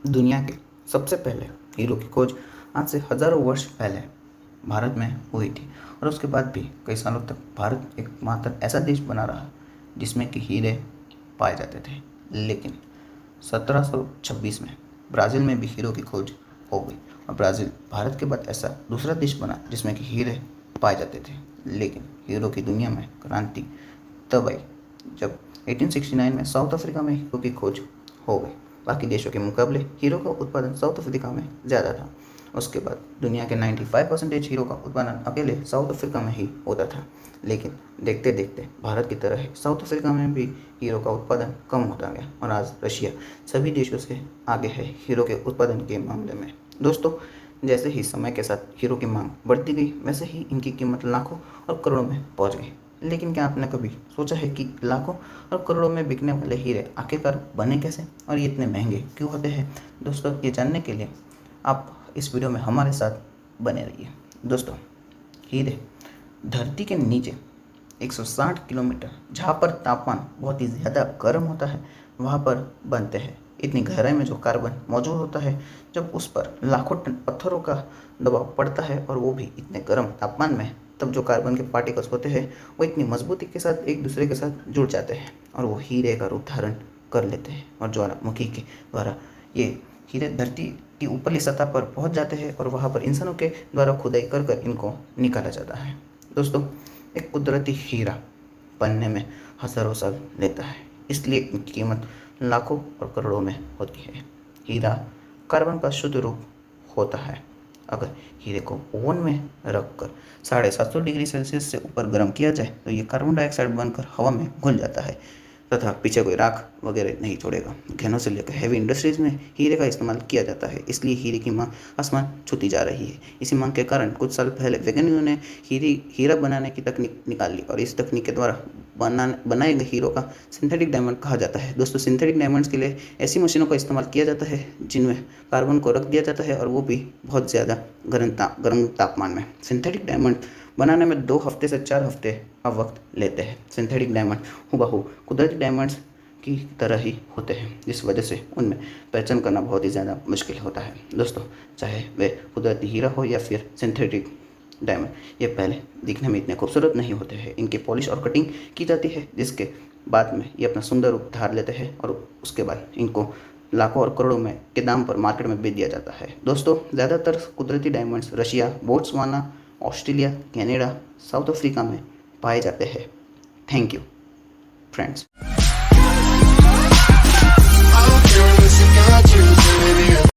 दुनिया के सबसे पहले हीरो की खोज आज से हजारों वर्ष पहले भारत में हुई थी और उसके बाद भी कई सालों तक भारत एकमात्र ऐसा देश बना रहा जिसमें कि हीरे पाए जाते थे। लेकिन 1726 में ब्राज़ील में भी हीरो की खोज हो गई और ब्राज़ील भारत के बाद ऐसा दूसरा देश बना जिसमें कि हीरे पाए जाते थे। लेकिन हीरो की दुनिया में क्रांति तब आई जब 1869 में साउथ अफ्रीका में हीरो की खोज हो गई। बाकी देशों के मुकाबले हीरो का उत्पादन साउथ अफ्रीका में ज़्यादा था। उसके बाद दुनिया के 95% हीरो का उत्पादन अकेले साउथ अफ्रीका में ही होता था। लेकिन देखते देखते भारत की तरह ही साउथ अफ्रीका में भी हीरो का उत्पादन कम होता गया और आज रशिया सभी देशों से आगे है हीरो के उत्पादन के मामले में। दोस्तों, जैसे ही समय के साथ हीरो की मांग बढ़ती गई वैसे ही इनकी कीमत लाखों और करोड़ों में पहुंच गई। लेकिन क्या आपने कभी सोचा है कि लाखों और करोड़ों में बिकने वाले हीरे आखिरकार बने कैसे और ये इतने महंगे क्यों होते हैं? दोस्तों, ये जानने के लिए आप इस वीडियो में हमारे साथ बने रहिए। दोस्तों, हीरे धरती के नीचे 160 किलोमीटर, जहाँ पर तापमान बहुत ही ज़्यादा गर्म होता है, वहाँ पर बनते हैं। इतनी गहराई में जो कार्बन मौजूद होता है, जब उस पर लाखों टन पत्थरों का दबाव पड़ता है और वो भी इतने गर्म तापमान में, तब जो कार्बन के पार्टिकल्स होते हैं वो इतनी मजबूती के साथ एक दूसरे के साथ जुड़ जाते हैं और वो हीरे का रूप धारण कर लेते हैं और ज्वालामुखी के द्वारा ये हीरे धरती की ऊपरली सतह पर पहुंच जाते हैं और वहाँ पर इंसानों के द्वारा खुदाई कर कर इनको निकाला जाता है। दोस्तों, एक कुदरती हीरा बनने में हज़ारों साल लेता है, इसलिए इनकी कीमत लाखों और करोड़ों में होती है। हीरा कार्बन का शुद्ध रूप होता है। अगर हीरे को ओवन में रखकर 750 डिग्री सेल्सियस से ऊपर गर्म किया जाए तो ये कार्बन डाइऑक्साइड बनकर हवा में घुल जाता है तथा पीछे कोई राख वगैरह नहीं छोड़ेगा। घनों से लेकर हैवी इंडस्ट्रीज़ में हीरे का इस्तेमाल किया जाता है, इसलिए हीरे की मांग आसमान छूती जा रही है। इसी मांग के कारण कुछ साल पहले वैज्ञानिकों ने हीरा बनाने की तकनीक निकाल ली और इस तकनीक के द्वारा बनाए गए हीरो का सिंथेटिक डायमंड कहा जाता है। दोस्तों, सिंथेटिक डायमंड्स के लिए ऐसी मशीनों का इस्तेमाल किया जाता है जिनमें कार्बन को रख दिया जाता है और वो भी बहुत ज़्यादा गर्म तापमान में। सिंथेटिक डायमंड बनाने में 2 हफ्ते से 4 हफ्ते का वक्त लेते हैं। सिंथेटिक डायमंड हूबहू कुदरती डायमंड्स की तरह ही होते हैं, जिस वजह से उनमें पहचान करना बहुत ही ज़्यादा मुश्किल होता है। दोस्तों, चाहे वे कुदरती हीरा हो या फिर सिंथेटिक डायमंड, ये पहले दिखने में इतने खूबसूरत नहीं होते हैं। इनकी पॉलिश और कटिंग की जाती है, जिसके बाद में ये अपना सुंदर रूप धार लेते हैं और उसके बाद इनको लाखों और करोड़ों में के दाम पर मार्केट में बेच दिया जाता है। दोस्तों, ज़्यादातर कुदरती diamonds Russia, Botswana, Australia, Canada, south Africa में पाए जाते हैं। Thank you friends.